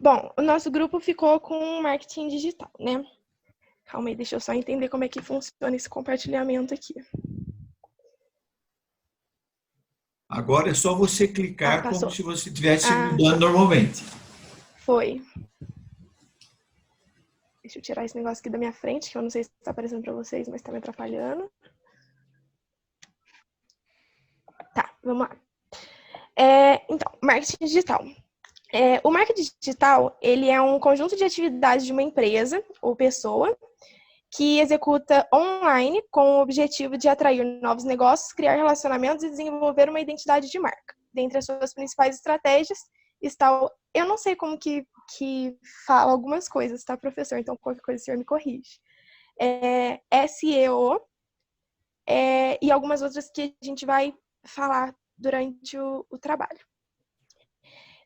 Bom, o nosso grupo ficou com marketing digital, né? Calma aí, deixa eu só entender como é que funciona esse compartilhamento aqui. Agora é só você clicar como Passou. se você estivesse Tá. mudando normalmente. Foi. Deixa eu tirar esse negócio aqui da minha frente, que eu não sei se está aparecendo para vocês, mas está me atrapalhando. Tá, vamos lá. Então, marketing digital. O marketing digital, ele é um conjunto de atividades de uma empresa ou pessoa que executa online com o objetivo de atrair novos negócios, criar relacionamentos e desenvolver uma identidade de marca. Dentre as suas principais estratégias está o... Eu não sei como que fala algumas coisas, tá, professor? Então, qualquer coisa o senhor me corrige. SEO e algumas outras que a gente vai falar durante o trabalho.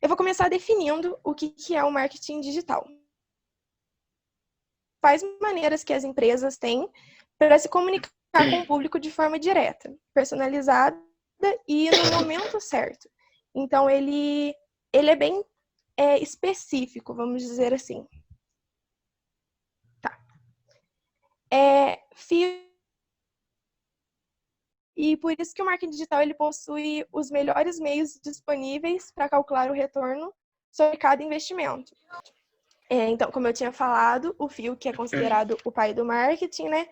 Eu vou começar definindo o que é o marketing digital. Quais maneiras que as empresas têm para se comunicar com o público de forma direta, personalizada e no momento certo. Então, ele é bem específico, vamos dizer assim. Tá. E por isso que o marketing digital ele possui os melhores meios disponíveis para calcular o retorno sobre cada investimento. Então, como eu tinha falado, o Phil, que é considerado o pai do marketing, né?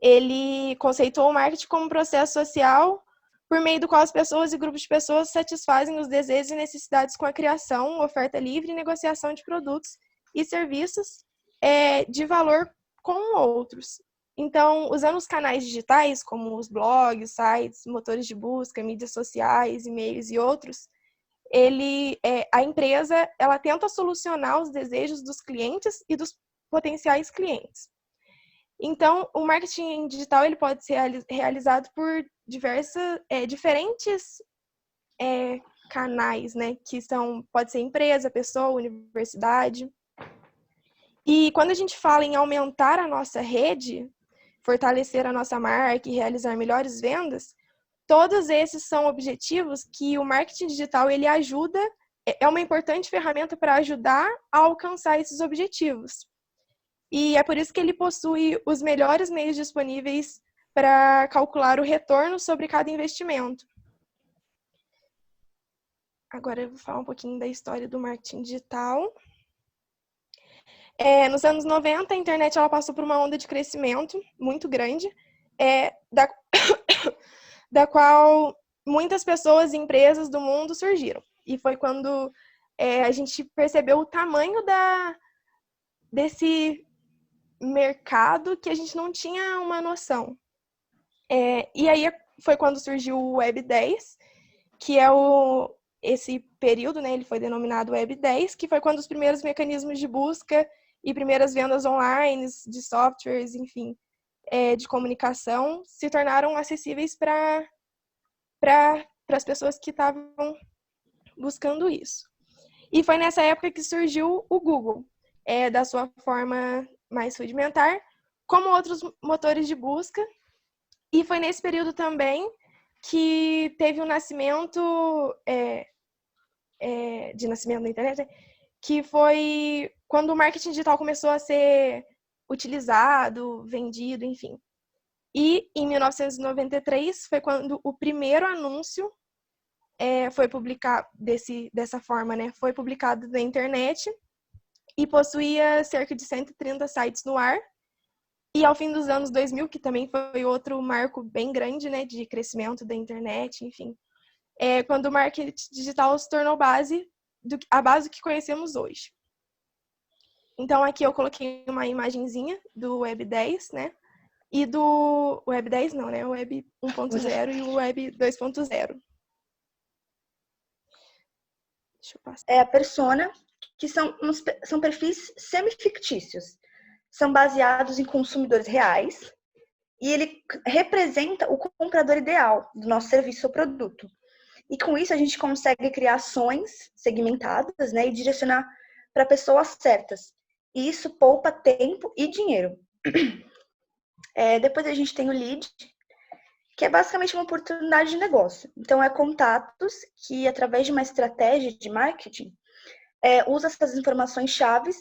Ele conceitou o marketing como um processo social por meio do qual as pessoas e grupos de pessoas satisfazem os desejos e necessidades com a criação, oferta livre e negociação de produtos e serviços de valor com outros. Então, usando os canais digitais, como os blogs, sites, motores de busca, mídias sociais, e-mails e outros, a empresa ela tenta solucionar os desejos dos clientes e dos potenciais clientes. Então, o marketing digital ele pode ser realizado por diferentes canais, né? Que pode ser empresa, pessoa, universidade. E quando a gente fala em aumentar a nossa rede, fortalecer a nossa marca e realizar melhores vendas, todos esses são objetivos que o marketing digital ele ajuda, é uma importante ferramenta para ajudar a alcançar esses objetivos. E é por isso que ele possui os melhores meios disponíveis para calcular o retorno sobre cada investimento. Agora eu vou falar um pouquinho da história do marketing digital. Nos anos 90, a internet ela passou por uma onda de crescimento muito grande, da qual muitas pessoas e empresas do mundo surgiram. E foi quando a gente percebeu o tamanho desse mercado que a gente não tinha uma noção. E aí foi quando surgiu o Web 10, que é esse período, né, ele foi denominado Web 10, que foi quando os primeiros mecanismos de busca e primeiras vendas online de softwares, enfim, de comunicação, se tornaram acessíveis para as pessoas que estavam buscando isso. E foi nessa época que surgiu o Google, da sua forma mais rudimentar, como outros motores de busca. E foi nesse período também que teve o nascimento de nascimento da internet, que foi quando o marketing digital começou a ser utilizado, vendido, enfim. E em 1993 foi quando o primeiro anúncio foi publicado dessa forma, né? Foi publicado na internet e possuía cerca de 130 sites no ar. E ao fim dos anos 2000, que também foi outro marco bem grande, né, de crescimento da internet, enfim, quando o marketing digital se tornou a base que conhecemos hoje. Então, aqui eu coloquei uma imagenzinha do Web 10, né, e do Web 10 não, né, o Web 1.0 e o Web 2.0. Deixa eu passar. A persona, que são perfis semi-fictícios. São baseados em consumidores reais e ele representa o comprador ideal do nosso serviço ou produto. E com isso a gente consegue criar ações segmentadas, né, e direcionar para pessoas certas. E isso poupa tempo e dinheiro. Depois a gente tem o lead, que é basicamente uma oportunidade de negócio. Então, contatos que, através de uma estratégia de marketing, usa essas informações chaves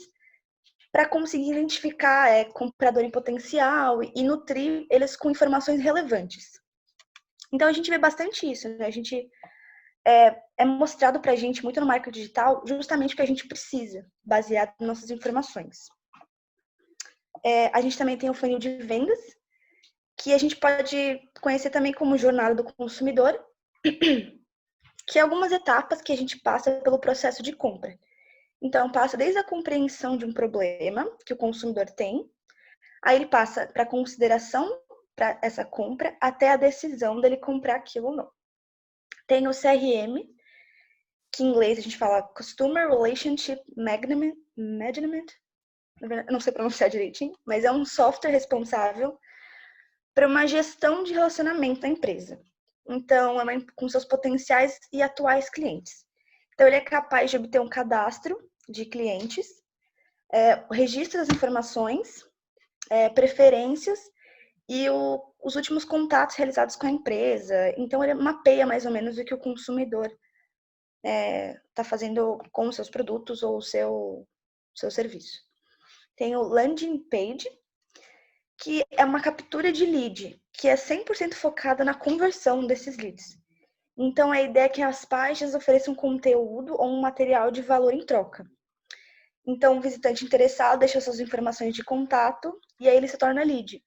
para conseguir identificar comprador em potencial e nutrir eles com informações relevantes. Então, a gente vê bastante isso, né? A gente é mostrado para a gente muito no marketing digital justamente o que a gente precisa, baseado nas nossas informações. A gente também tem o funil de vendas, que a gente pode conhecer também como jornada do consumidor, que é algumas etapas que a gente passa pelo processo de compra. Então, passa desde a compreensão de um problema que o consumidor tem, aí ele passa para consideração para essa compra, até a decisão dele comprar aquilo ou não. Tem o CRM, que em inglês a gente fala Customer Relationship Management, não sei pronunciar direitinho, mas é um software responsável para uma gestão de relacionamento da empresa. Então, com seus potenciais e atuais clientes. Então, ele é capaz de obter um cadastro de clientes, registro das informações, preferências e os últimos contatos realizados com a empresa. Então, ele mapeia mais ou menos o que o consumidor está fazendo com os seus produtos ou o seu serviço. Tem o landing page, que é uma captura de lead, que é 100% focada na conversão desses leads. Então, a ideia é que as páginas ofereçam conteúdo ou um material de valor em troca. Então, o visitante interessado deixa suas informações de contato e aí ele se torna lead.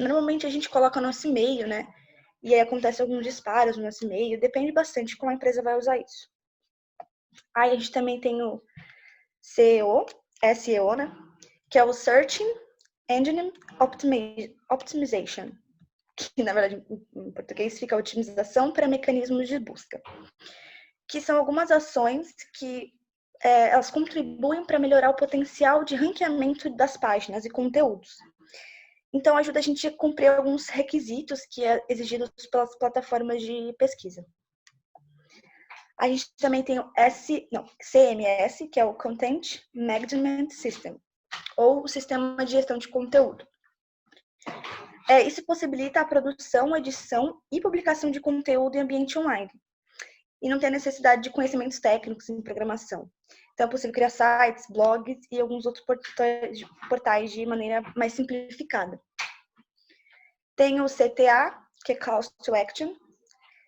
Normalmente, a gente coloca nosso e-mail, né? E aí acontece alguns disparos no nosso e-mail. Depende bastante de como a empresa vai usar isso. Aí, a gente também tem o SEO, né? Que é o Searching Engine Optimization, que na verdade em português fica otimização para mecanismos de busca, que são algumas ações que elas contribuem para melhorar o potencial de ranqueamento das páginas e conteúdos. Então, ajuda a gente a cumprir alguns requisitos que é exigidos pelas plataformas de pesquisa. A gente também tem o CMS, que é o Content Management System, ou o Sistema de Gestão de Conteúdo. Isso possibilita a produção, edição e publicação de conteúdo em ambiente online. E não tem necessidade de conhecimentos técnicos em programação. Então, é possível criar sites, blogs e alguns outros portais de maneira mais simplificada. Tem o CTA, que é Call to Action,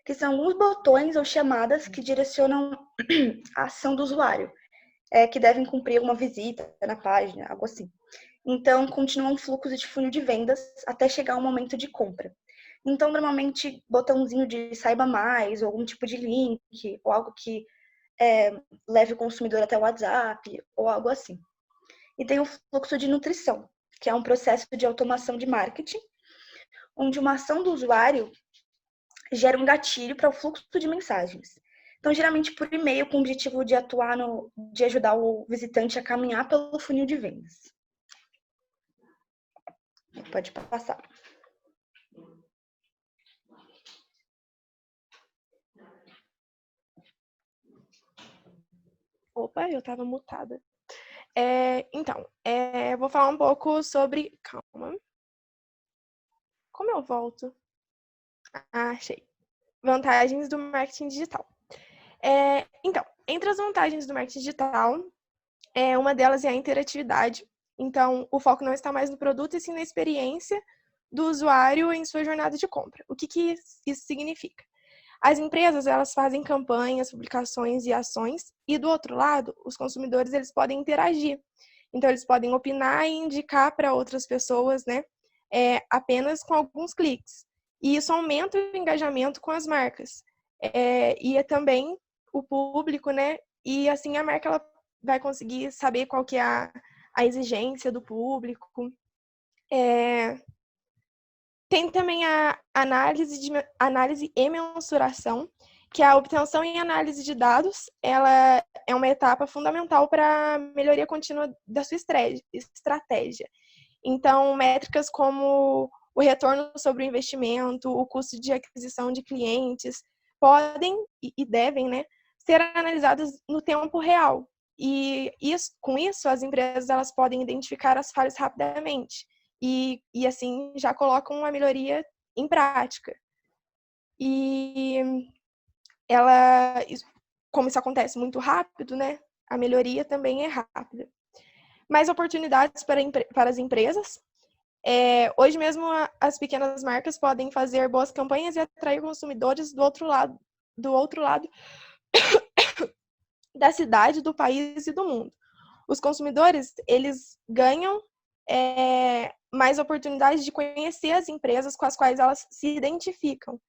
que são alguns botões ou chamadas que direcionam a ação do usuário, que devem cumprir uma visita na página, algo assim. Então, continua um fluxo de funil de vendas até chegar ao momento de compra. Então, normalmente, botãozinho de saiba mais, ou algum tipo de link, ou algo que leve o consumidor até o WhatsApp, ou algo assim. E tem o fluxo de nutrição, que é um processo de automação de marketing, onde uma ação do usuário gera um gatilho para o fluxo de mensagens. Então, geralmente por e-mail, com o objetivo de de ajudar o visitante a caminhar pelo funil de vendas. Pode passar. Opa, eu estava mutada. Então, vou falar um pouco sobre... Calma. Como eu volto? Achei. Vantagens do marketing digital. Então, entre as vantagens do marketing digital, uma delas é a interatividade. Então, o foco não está mais no produto, e sim na experiência do usuário em sua jornada de compra. O que isso significa? As empresas, elas fazem campanhas, publicações e ações, e do outro lado, os consumidores, eles podem interagir. Então, eles podem opinar e indicar para outras pessoas, né, apenas com alguns cliques. E isso aumenta o engajamento com as marcas. E também o público, né, e assim a marca ela vai conseguir saber qual que é a exigência do público. Tem também a análise e mensuração, que é a obtenção e análise de dados. Ela é uma etapa fundamental para a melhoria contínua da sua estratégia. Então, métricas como o retorno sobre o investimento, o custo de aquisição de clientes, podem e devem, né, ser analisadas no tempo real. E com isso, as empresas elas podem identificar as falhas rapidamente. E assim, já colocam a melhoria em prática. E como isso acontece muito rápido, né? a melhoria também é rápida. Mais oportunidades para as empresas. Hoje mesmo, as pequenas marcas podem fazer boas campanhas e atrair consumidores do outro lado da cidade, do país e do mundo. Os consumidores, eles ganham mais oportunidades de conhecer as empresas com as quais elas se identificam.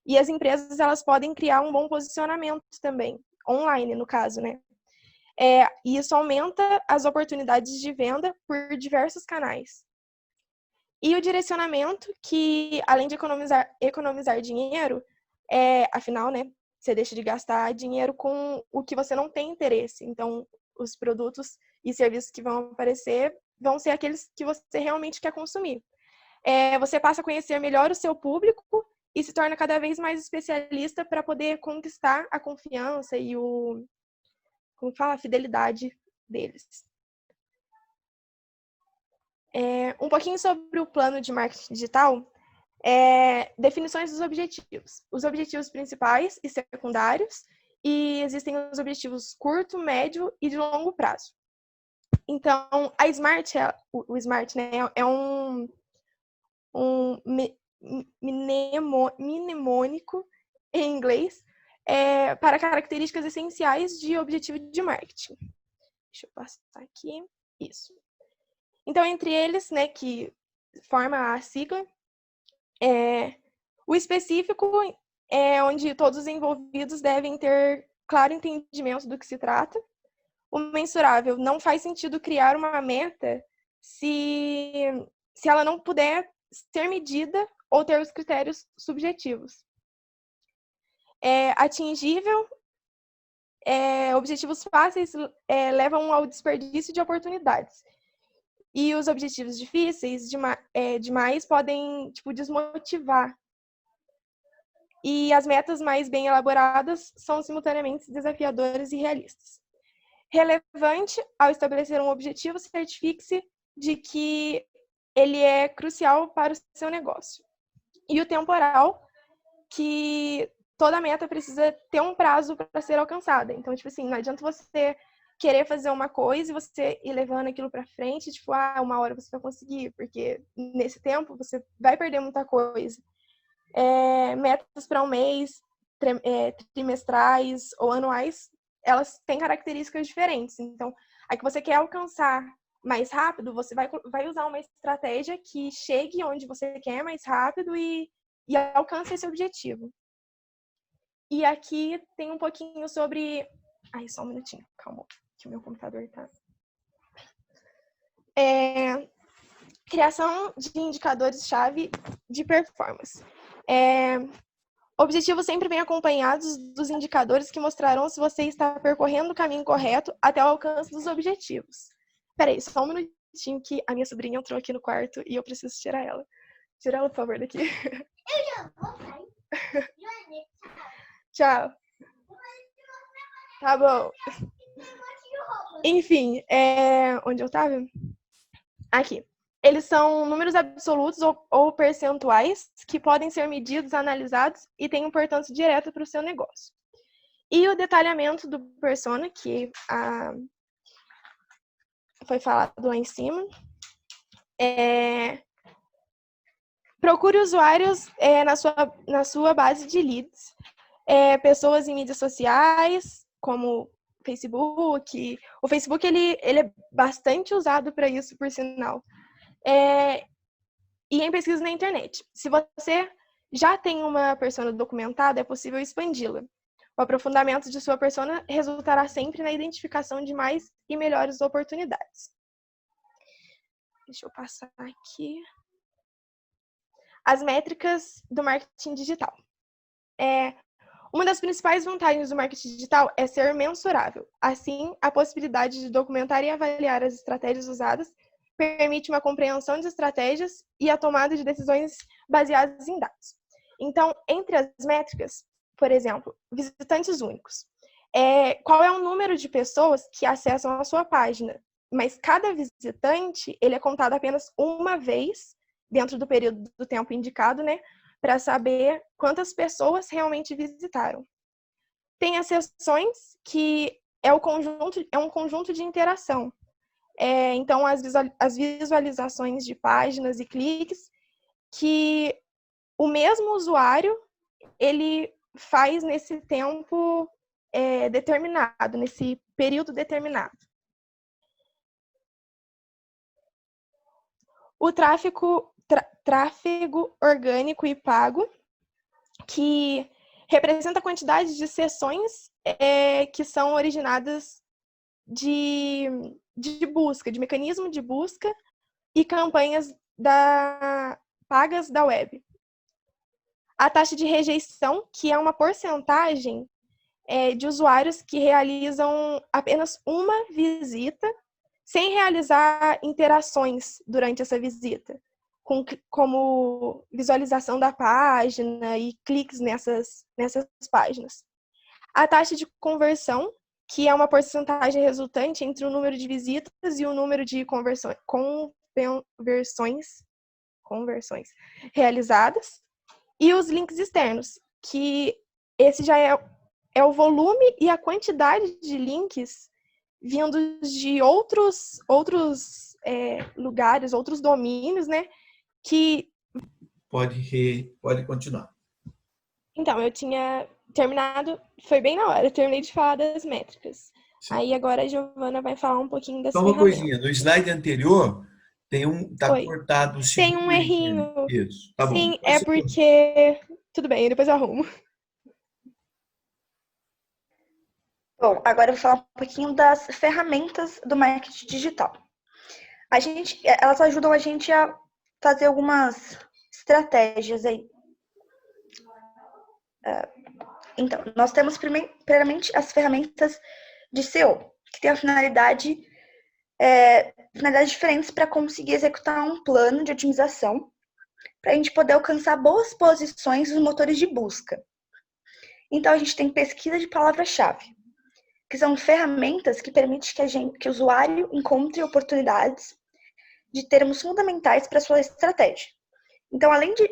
E as empresas, elas podem criar um bom posicionamento também, online, no caso, né? E isso aumenta as oportunidades de venda por diversos canais. E o direcionamento, que além de economizar dinheiro, afinal, né, você deixa de gastar dinheiro com o que você não tem interesse. Então, os produtos e serviços que vão aparecer vão ser aqueles que você realmente quer consumir. Você passa a conhecer melhor o seu público e se torna cada vez mais especialista para poder conquistar a confiança e a fidelidade deles. Um pouquinho sobre o plano de marketing digital. Definições dos objetivos. Os objetivos principais e secundários, e existem os objetivos curto, médio e de longo prazo. Então, a Smart, o Smart, né, é um mnemônico em inglês para características essenciais de objetivo de marketing. Deixa eu passar aqui. Isso. Então, entre eles, né, que forma a sigla, o específico é onde todos os envolvidos devem ter claro entendimento do que se trata. O mensurável, não faz sentido criar uma meta se ela não puder ser medida ou ter os critérios subjetivos. Atingível, objetivos fáceis levam ao desperdício de oportunidades. E os objetivos difíceis demais podem, desmotivar. E as metas mais bem elaboradas são simultaneamente desafiadoras e realistas. Relevante, ao estabelecer um objetivo, certifique-se de que ele é crucial para o seu negócio. E o temporal, que toda meta precisa ter um prazo para ser alcançada. Então, não adianta você querer fazer uma coisa e você ir levando aquilo para frente, uma hora você vai conseguir, porque nesse tempo você vai perder muita coisa. Metas para um mês, trimestrais ou anuais, elas têm características diferentes. Então, a que você quer alcançar mais rápido, você vai usar uma estratégia que chegue onde você quer mais rápido e alcance esse objetivo. E aqui tem um pouquinho sobre... só um minutinho, calma, que o meu computador tá... Criação de indicadores-chave de performance. Objetivos sempre vêm acompanhados dos indicadores que mostrarão se você está percorrendo o caminho correto até o alcance dos objetivos. Peraí, só um minutinho que a minha sobrinha entrou aqui no quarto e eu preciso tirar ela. Tira ela, por favor, daqui. Eu já vou sair. Tchau. Tá bom. Enfim, onde eu estava? Aqui. Eles são números absolutos ou percentuais que podem ser medidos, analisados e têm importância direta para o seu negócio. E o detalhamento do persona, que foi falado lá em cima. Procure usuários na sua base de leads. Pessoas em mídias sociais, como Facebook. O Facebook ele é bastante usado para isso, por sinal. E em pesquisa na internet. Se você já tem uma persona documentada, é possível expandi-la. O aprofundamento de sua persona resultará sempre na identificação de mais e melhores oportunidades. Deixa eu passar aqui. As métricas do marketing digital. Uma das principais vantagens do marketing digital é ser mensurável. Assim, a possibilidade de documentar e avaliar as estratégias usadas permite uma compreensão de estratégias e a tomada de decisões baseadas em dados. Então, entre as métricas, por exemplo, visitantes únicos. Qual é o número de pessoas que acessam a sua página? Mas cada visitante, ele é contado apenas uma vez, dentro do período do tempo indicado, né? Para saber quantas pessoas realmente visitaram. Tem as sessões, que é um conjunto de interação. Então, as visualizações de páginas e cliques que o mesmo usuário ele faz nesse tempo determinado, nesse período determinado. O tráfego orgânico e pago, que representa a quantidade de sessões que são originadas de busca, de mecanismo de busca e campanhas pagas da web. A taxa de rejeição, que é uma porcentagem de usuários que realizam apenas uma visita sem realizar interações durante essa visita, como visualização da página e cliques nessas páginas. A taxa de conversão, que é uma porcentagem resultante entre o número de visitas e o número de conversões realizadas. E os links externos, que esse já é o volume e a quantidade de links vindos de outros lugares, outros domínios, né? Que... Pode continuar. Então, eu tinha terminado, foi bem na hora, eu terminei de falar das métricas. Sim. Aí agora a Giovana vai falar um pouquinho das ferramentas. Só uma coisinha, no slide anterior tá cortado o segundo. Tem um errinho. Isso, tá bom. Sim, é porque... Tudo bem, depois eu arrumo. Bom, agora eu vou falar um pouquinho das ferramentas do marketing digital. Elas ajudam a gente a fazer algumas estratégias aí. Então, nós temos primeiramente as ferramentas de SEO, que tem a finalidades diferentes para conseguir executar um plano de otimização, para a gente poder alcançar boas posições nos motores de busca. Então, a gente tem pesquisa de palavra-chave, que são ferramentas que permitem que o usuário encontre oportunidades de termos fundamentais para a sua estratégia. Então, além de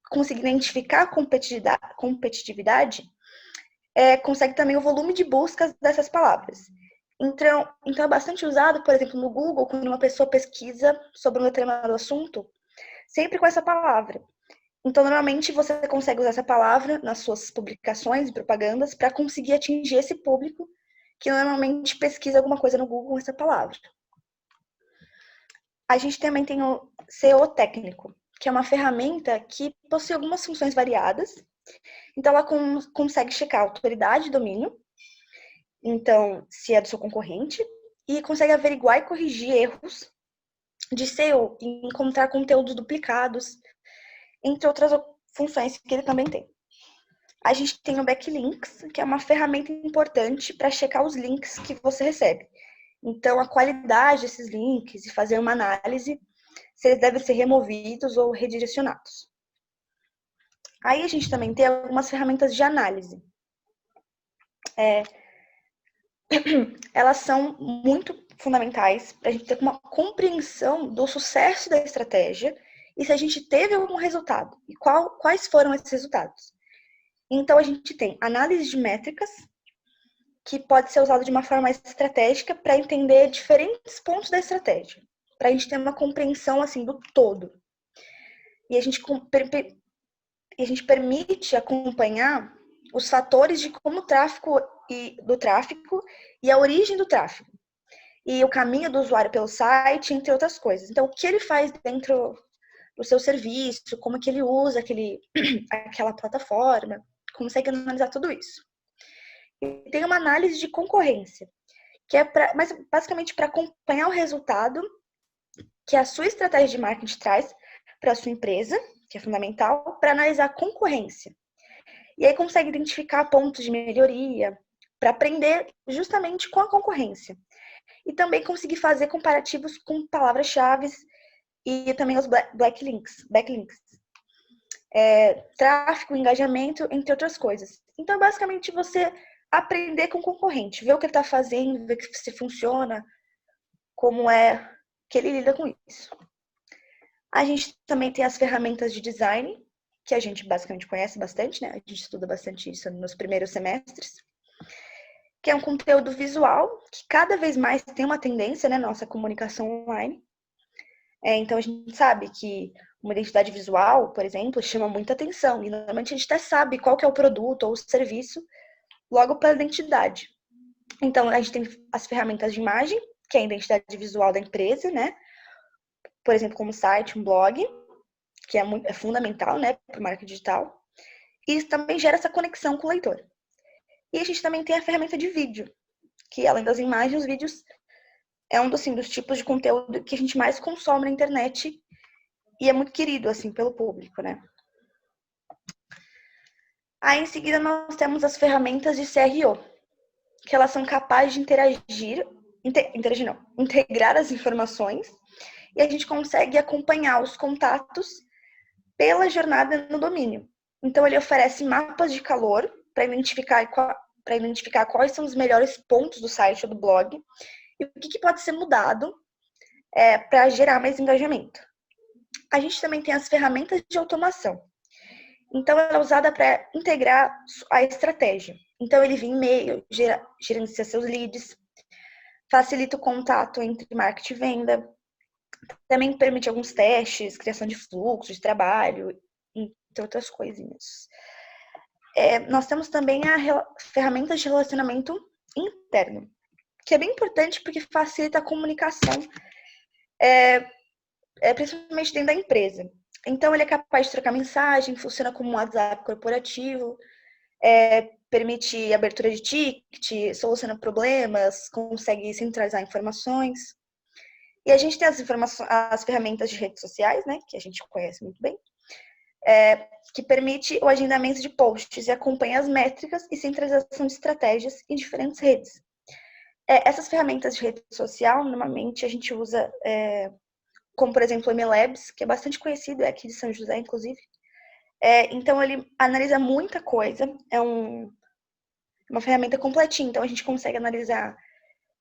conseguir identificar a competitividade, consegue também o volume de buscas dessas palavras. Então, é bastante usado, por exemplo, no Google, quando uma pessoa pesquisa sobre um determinado assunto, sempre com essa palavra. Então, normalmente, você consegue usar essa palavra nas suas publicações e propagandas para conseguir atingir esse público que normalmente pesquisa alguma coisa no Google com essa palavra. A gente também tem o SEO técnico, que é uma ferramenta que possui algumas funções variadas. Então, ela consegue checar a autoridade de domínio, então, se é do seu concorrente, e consegue averiguar e corrigir erros de SEO, e encontrar conteúdos duplicados, entre outras funções que ele também tem. A gente tem o Backlinks, que é uma ferramenta importante para checar os links que você recebe. Então, a qualidade desses links e fazer uma análise se eles devem ser removidos ou redirecionados. Aí a gente também tem algumas ferramentas de análise. Elas são muito fundamentais para a gente ter uma compreensão do sucesso da estratégia e se a gente teve algum resultado e quais foram esses resultados. Então, a gente tem análise de métricas, que pode ser usado de uma forma mais estratégica para entender diferentes pontos da estratégia, para a gente ter uma compreensão assim do todo. E a gente permite acompanhar os fatores de como o tráfego e a origem do tráfego e o caminho do usuário pelo site, entre outras coisas. Então, o que ele faz dentro do seu serviço, como que ele usa aquela plataforma, consegue analisar tudo isso. E tem uma análise de concorrência, que é basicamente para acompanhar o resultado que a sua estratégia de marketing traz para a sua empresa, que é fundamental, para analisar a concorrência. E aí consegue identificar pontos de melhoria, para aprender justamente com a concorrência. E também conseguir fazer comparativos com palavras-chave e também os backlinks. Tráfego, engajamento, entre outras coisas. Então, basicamente, você aprender com o concorrente, ver o que ele está fazendo, ver se funciona, como é que ele lida com isso. A gente também tem as ferramentas de design, que a gente basicamente conhece bastante, né? A gente estuda bastante isso nos primeiros semestres, que é um conteúdo visual, que cada vez mais tem uma tendência, né, nossa comunicação online. Então, a gente sabe que uma identidade visual, por exemplo, chama muita atenção. E, normalmente, a gente até sabe qual que é o produto ou o serviço logo pela identidade. Então, a gente tem as ferramentas de imagem, que é a identidade visual da empresa, né? Por exemplo, como site, um blog, que é fundamental, né, para o marketing digital. E isso também gera essa conexão com o leitor. E a gente também tem a ferramenta de vídeo, que além das imagens, os vídeos é um dos tipos de conteúdo que a gente mais consome na internet e é muito querido, assim, pelo público, né? Aí, em seguida, nós temos as ferramentas de CRO, que elas são capazes de integrar as informações e a gente consegue acompanhar os contatos pela jornada no domínio. Então, ele oferece mapas de calor para identificar quais são os melhores pontos do site ou do blog e o que pode ser mudado para gerar mais engajamento. A gente também tem as ferramentas de automação. Então, ela é usada para integrar a estratégia. Então, ele vem e-mail, gerencia seus leads, facilita o contato entre marketing e venda, também permite alguns testes, criação de fluxo de trabalho, entre outras coisinhas. Nós temos também ferramentas de relacionamento interno, que é bem importante porque facilita a comunicação, principalmente dentro da empresa. Então, ele é capaz de trocar mensagem, funciona como um WhatsApp corporativo, permite abertura de ticket, soluciona problemas, consegue centralizar informações. E a gente tem as ferramentas de redes sociais, né, que a gente conhece muito bem, que permite o agendamento de posts e acompanha as métricas e centralização de estratégias em diferentes redes. Essas ferramentas de rede social, normalmente a gente usa, como por exemplo o MLabs, que é bastante conhecido, é aqui de São José, inclusive. Então ele analisa muita coisa, é uma ferramenta completinha, então a gente consegue analisar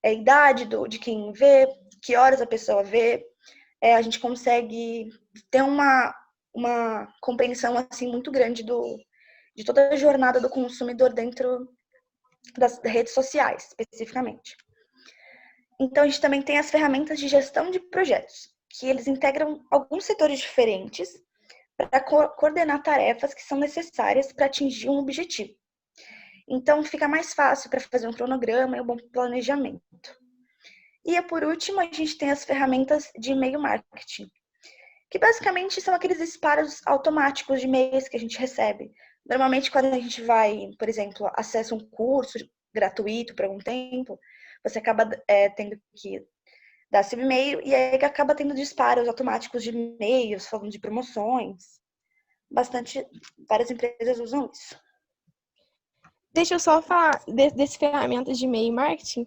a idade de quem vê, que horas a pessoa vê, a gente consegue ter uma compreensão assim muito grande de toda a jornada do consumidor dentro das redes sociais, especificamente. Então, a gente também tem as ferramentas de gestão de projetos, que eles integram alguns setores diferentes para coordenar tarefas que são necessárias para atingir um objetivo. Então, fica mais fácil para fazer um cronograma e um bom planejamento. E, por último, a gente tem as ferramentas de e-mail marketing, que basicamente são aqueles disparos automáticos de e-mails que a gente recebe. Normalmente, quando a gente vai, por exemplo, acessa um curso gratuito por algum tempo, você acaba tendo que dar seu e-mail e aí acaba tendo disparos automáticos de e-mails falando de promoções. Várias empresas usam isso. Deixa eu só falar desse ferramentas de e-mail marketing.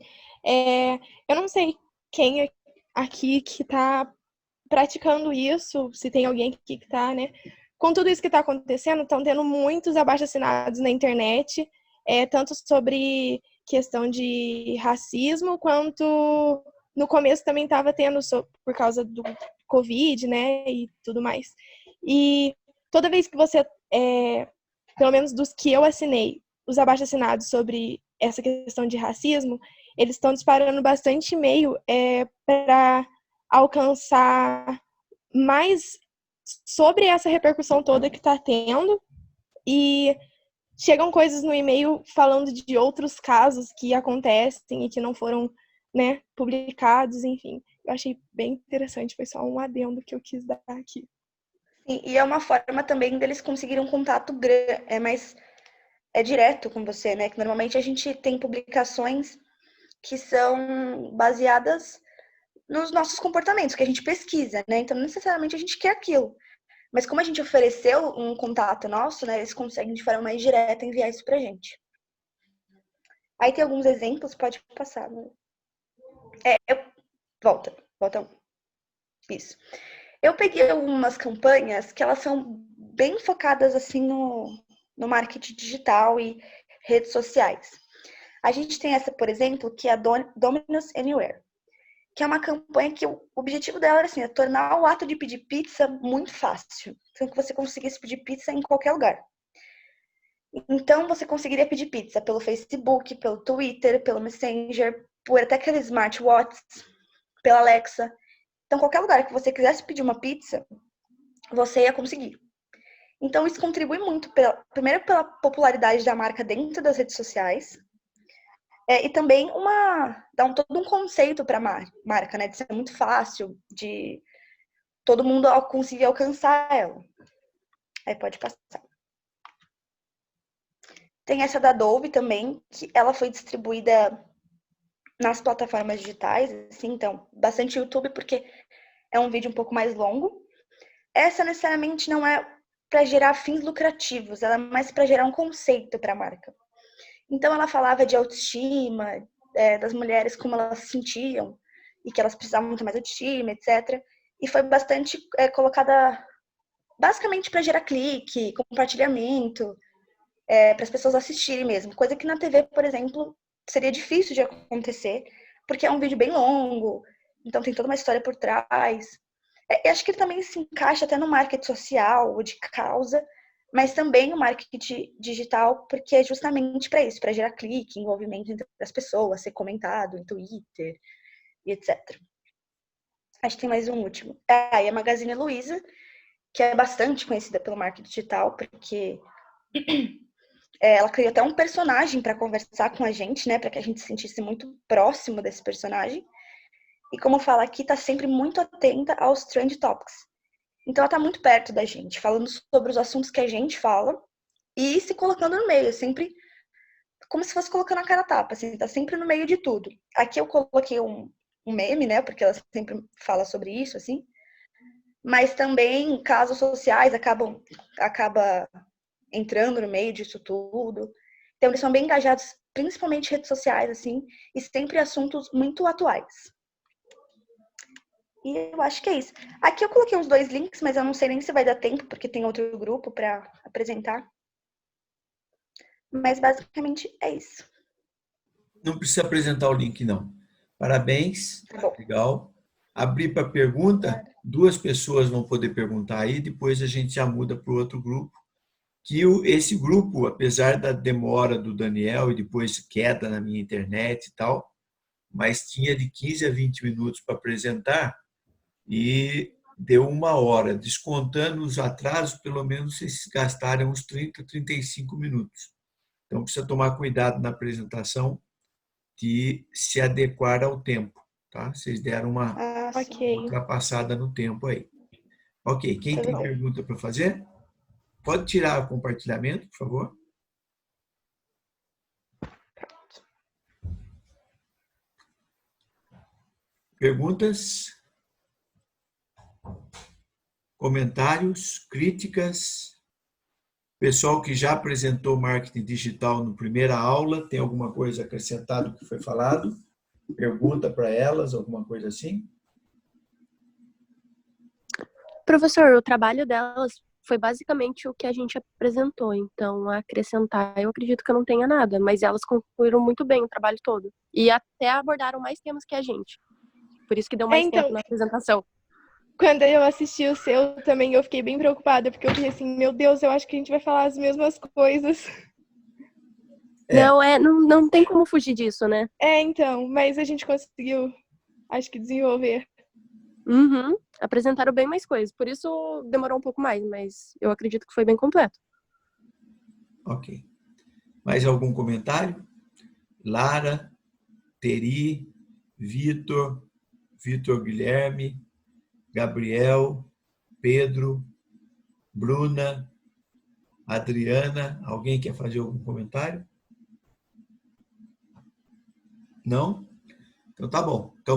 Eu não sei quem aqui que está praticando isso, se tem alguém aqui que está, né? Com tudo isso que está acontecendo, estão tendo muitos abaixo-assinados na internet, tanto sobre questão de racismo, quanto no começo também estava tendo por causa do Covid, né? E tudo mais. E toda vez que você, pelo menos dos que eu assinei, os abaixo-assinados sobre essa questão de racismo, eles estão disparando bastante e-mail para alcançar mais sobre essa repercussão toda que está tendo, e chegam coisas no e-mail falando de outros casos que acontecem e que não foram, né, publicados, enfim. Eu achei bem interessante, foi só um adendo que eu quis dar aqui. E é uma forma também deles conseguirem um contato mais direto com você, né? Que normalmente a gente tem publicações que são baseadas nos nossos comportamentos, que a gente pesquisa, né? Então, não necessariamente a gente quer aquilo. Mas como a gente ofereceu um contato nosso, né? Eles conseguem de forma mais direta enviar isso pra gente. Aí tem alguns exemplos, pode passar. Né? Volta. Isso. Eu peguei algumas campanhas que elas são bem focadas assim no marketing digital e redes sociais. A gente tem essa, por exemplo, que é a Domino's Anywhere, que é uma campanha que o objetivo dela era assim, tornar o ato de pedir pizza muito fácil. Então, que você conseguisse pedir pizza em qualquer lugar. Então, você conseguiria pedir pizza pelo Facebook, pelo Twitter, pelo Messenger, por até aqueles smartwatches, pela Alexa. Então, qualquer lugar que você quisesse pedir uma pizza, você ia conseguir. Então, isso contribui muito, primeiro, pela popularidade da marca dentro das redes sociais, e também dá todo um conceito para a marca, né? De ser muito fácil, de todo mundo conseguir alcançar ela. Aí pode passar. Tem essa da Adobe também, que ela foi distribuída nas plataformas digitais, assim, então, bastante YouTube, porque é um vídeo um pouco mais longo. Essa necessariamente não é para gerar fins lucrativos, ela é mais para gerar um conceito para a marca. Então, ela falava de autoestima, das mulheres, como elas se sentiam, e que elas precisavam muito mais autoestima, etc. E foi bastante colocada, basicamente, para gerar clique, compartilhamento, para as pessoas assistirem mesmo. Coisa que na TV, por exemplo, seria difícil de acontecer, porque é um vídeo bem longo, então tem toda uma história por trás. Eu acho que ele também se encaixa até no marketing social, ou de causa, mas também no marketing digital, porque é justamente para isso, para gerar clique, envolvimento entre as pessoas, ser comentado em Twitter e etc. Acho que tem mais um último. E a Magazine Luiza, que é bastante conhecida pelo marketing digital, porque ela criou até um personagem para conversar com a gente, né, para que a gente se sentisse muito próximo desse personagem. E como fala aqui, tá sempre muito atenta aos trend topics. Então ela tá muito perto da gente, falando sobre os assuntos que a gente fala e se colocando no meio, sempre como se fosse colocando a cara a tapa, assim, tá sempre no meio de tudo. Aqui eu coloquei um meme, né, porque ela sempre fala sobre isso, assim, mas também casos sociais acaba entrando no meio disso tudo. Então eles são bem engajados, principalmente em redes sociais, assim, e sempre assuntos muito atuais. E eu acho que é isso. Aqui eu coloquei uns 2 links, mas eu não sei nem se vai dar tempo, porque tem outro grupo para apresentar. Mas basicamente é isso. Não precisa apresentar o link, não. Parabéns. Tá bom. Legal. Abrir para pergunta. 2 pessoas vão poder perguntar aí, depois a gente já muda para o outro grupo. Que esse grupo, apesar da demora do Daniel e depois queda na minha internet e tal, mas tinha de 15 a 20 minutos para apresentar e deu 1 hora. Descontando os atrasos, pelo menos vocês gastaram uns 30, 35 minutos. Então, precisa tomar cuidado na apresentação de se adequar ao tempo. Tá? Vocês deram uma ultrapassada no tempo aí. Ok, quem tem pergunta para fazer? Pode tirar o compartilhamento, por favor. Perguntas? Comentários? Críticas? Pessoal que já apresentou marketing digital na primeira aula, tem alguma coisa acrescentada que foi falado? Pergunta para elas, alguma coisa assim? Professor, o trabalho delas foi basicamente o que a gente apresentou, então acrescentar eu acredito que eu não tenha nada, mas elas concluíram muito bem o trabalho todo e até abordaram mais temas que a gente, por isso que deu mais tempo na apresentação. Quando eu assisti o seu também, eu fiquei bem preocupada, porque eu fiquei assim, meu Deus, eu acho que a gente vai falar as mesmas coisas. Não tem como fugir disso, né? Então, mas a gente conseguiu, acho que desenvolver. Apresentaram bem mais coisas, por isso demorou um pouco mais, mas eu acredito que foi bem completo. Ok. Mais algum comentário? Lara, Teri, Vitor Guilherme, Gabriel, Pedro, Bruna, Adriana. Alguém quer fazer algum comentário? Não? Então tá bom. Então